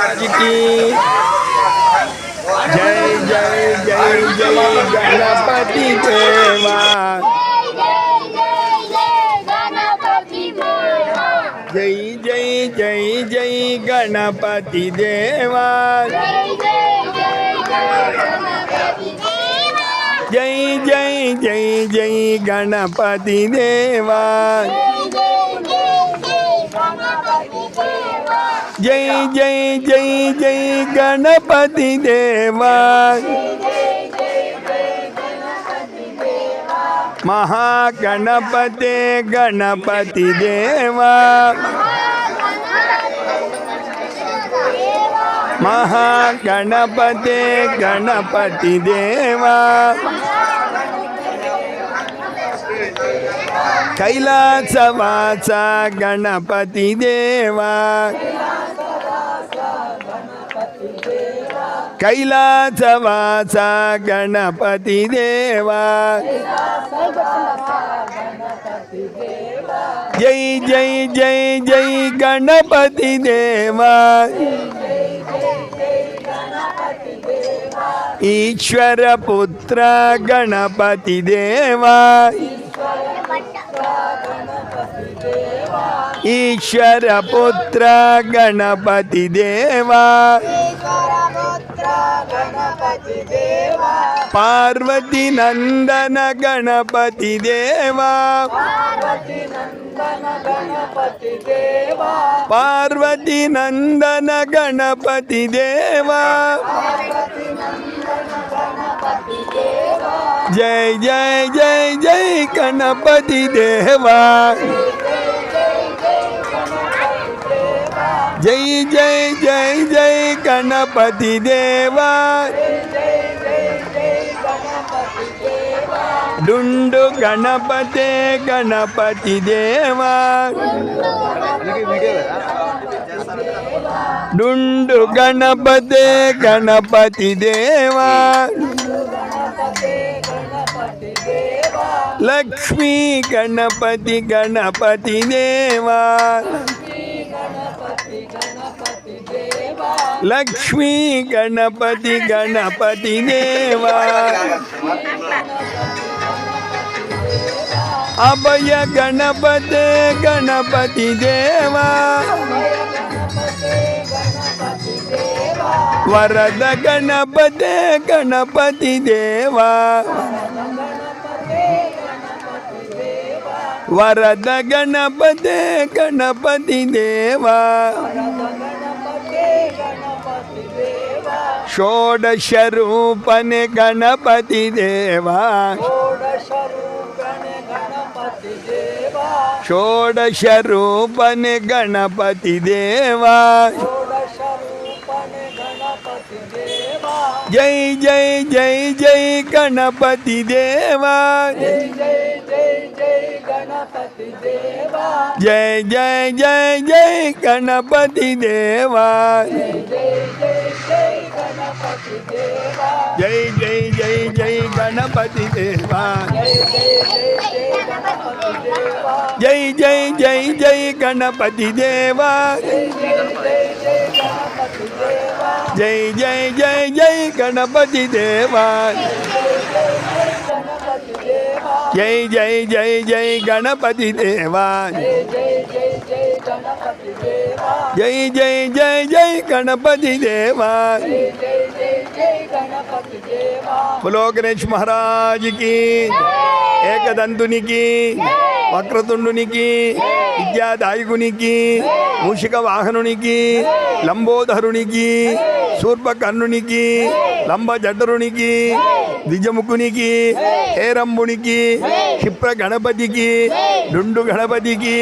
महाराज की जय जय जय जय गणपति देवा जय जय जय जय गणपति देवा जय जय जय जय गणपति देवा जय जय जय जय गणपति देवा महागणपते गणपति देवा महागणपते गणपति देवा कैलासवासा गणपति देवा कैलासवासा गणपति देवा जय जय जय जय गणपति देवा ईश्वर पुत्र गणपति देवा ईश्वर पुत्र गणपति देवा पार्वती नंदन गणपति देवा पार्वती नंदन गणपति देवा जय जय जय जय गणपति देवा जय जय जय जय गणपति देवा डुंडु गणपते गणपति देवा डुंडु गणपते गणपति देवा लक्ष्मी गणपति गणपति देवा लक्ष्मी गणपति गणपति देवा अभय गणपते गणपति देवा वरद गणपते गणपति देवा वरद गणपते गणपति देवा षोडश रूपन गणपति देवा षोडश रूपन गणपति देवा जय जय जय जय गणपति देवा जय जय जय जय गणपति देवा जय जय जय जय गणपति देवा जय जय जय जय गणपति देवा जय जय जय जय गणपति देवा जय जय जय जय गणपति देवा जय जय जय जय गणपति देवा बोलो गणेश महाराज की एकदंतुनि की वक्रतुंडुनि की विद्यादायकुनि की मूषिक वाहनुनि की लंबोदरुनि की शूर्पकर्णुनि की लंब जठरुनि की द्विजमुखुनि की हेरंबुनि की क्षिप्र गणपति की डुंडु गणपति की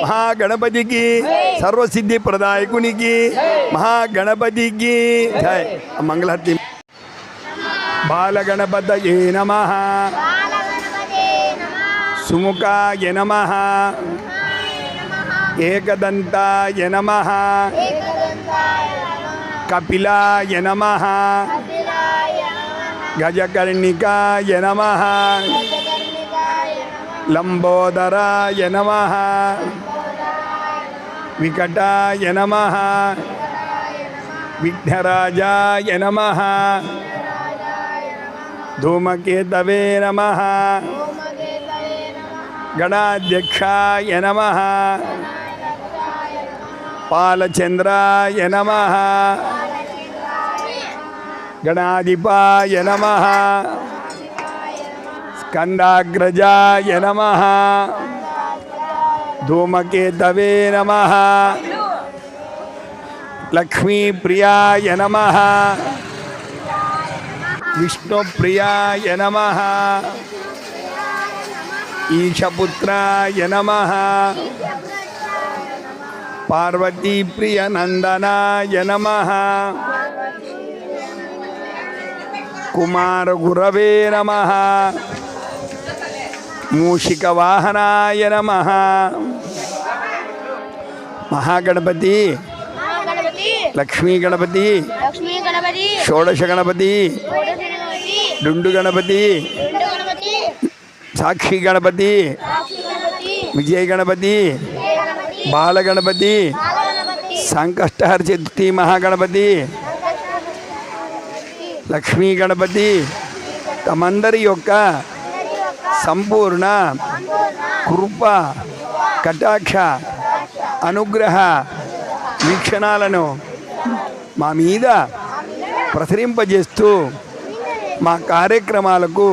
महागणपति की सर्वसिद्धि प्रदायकुनि की महागणपति की जय मंगलारती बाल गणपतये नमः सुमुखाय नमः एकदंताय नमः कपिलाय नमः गजकर्णिकाय नमः लंबोदराय नमः विकटाय नमः విఘ్నరాజాయ నమః ధూమకేతవే నమః గణాధ్యక్షాయ నమః పాలచంద్రాయ నమః గణాధిపాయ నమః స్కందాగ్రజాయ నమః ధూమకేతవే నమః లక్ష్మీప్రియాయ నమః విష్ణుప్రియాయ నమః ఈశపుత్రాయ నమః పార్వతీప్రియనందనాయ నమః కుమారగురవే నమః మూషికవాహనాయ నమః మహాగణపతి లక్ష్మీ గణపతి షోడశ గణపతి డుండు గణపతి సాక్షి గణపతి విజయ గణపతి బాలగణపతి సంకష్టహర చతుర్థి మహాగణపతి లక్ష్మీ గణపతి తమందరి యొక్క సంపూర్ణ కృప కటాక్ష అనుగ్రహ వీక్షణాలను మా మీద ప్రసరింపజేస్తూ మా కార్యక్రమాలకు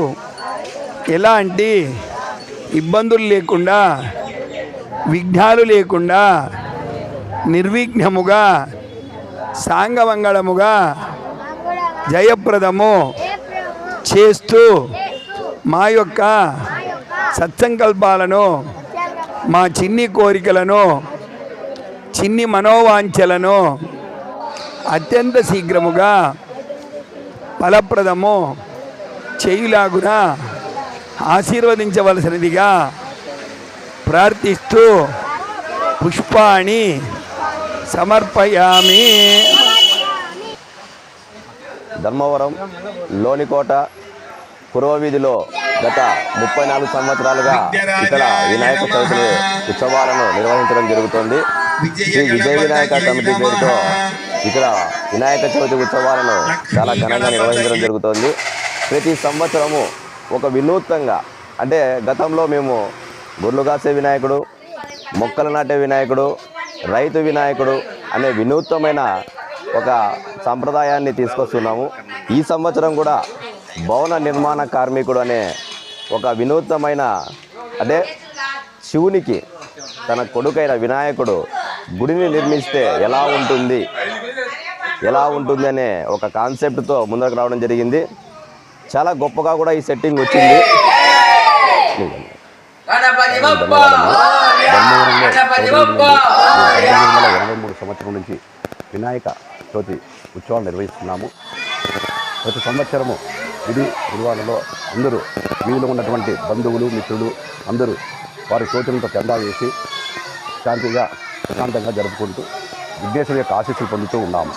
ఎలాంటి ఇబ్బందులు లేకుండా విఘ్నాలు లేకుండా నిర్విఘ్నముగా సాంగమంగళముగా జయప్రదము చేస్తూ మా యొక్క సత్సంకల్పాలను మా చిన్ని కోరికలను చిన్ని మనోవాంఛలను అత్యంత శీఘ్రముగా ఫలప్రదము చేయులాగున ఆశీర్వదించవలసినదిగా ప్రార్థిస్తూ పుష్పాణి సమర్పయామి. ధర్మవరం లోనికోట పూర్వవీధిలో గత 34 సంవత్సరాలుగా ఇక్కడ వినాయక చవితి ఉత్సవాలను నిర్వహించడం జరుగుతుంది. శ్రీ విజయ వినాయక కమిటీ పేరుతో ఇక్కడ వినాయక చవితి ఉత్సవాలను చాలా ఘనంగా నిర్వహించడం జరుగుతుంది. ప్రతి సంవత్సరము ఒక వినూత్నంగా, అంటే గతంలో మేము గొర్రెలు కాసే వినాయకుడు, మొక్కలు నాటే వినాయకుడు, రైతు వినాయకుడు అనే వినూత్నమైన ఒక సంప్రదాయాన్ని తీసుకొస్తున్నాము. ఈ సంవత్సరం కూడా భవన నిర్మాణ కార్మికుడు అనే ఒక వినూత్నమైన, అంటే శివునికి తన కొడుకైన వినాయకుడు గుడిని నిర్మిస్తే ఎలా ఉంటుంది అనే ఒక కాన్సెప్ట్తో ముందుకు రావడం జరిగింది. చాలా గొప్పగా కూడా ఈ సెట్టింగ్ వచ్చింది. 1923 సంవత్సరం నుంచి వినాయక చవితి ఉత్సవాలు నిర్వహిస్తున్నాము. ప్రతి సంవత్సరము ఇది నిర్వహణలో అందరూ వీధిలో ఉన్నటువంటి బంధువులు మిత్రులు అందరూ వారి సూచనలతో చందా వేసి శాంతిగా ప్రశాంతంగా జరుపుకుంటూ విఘ్నేశ్వరి యొక్క ఆశీస్సులు పొందుతూ ఉన్నాము.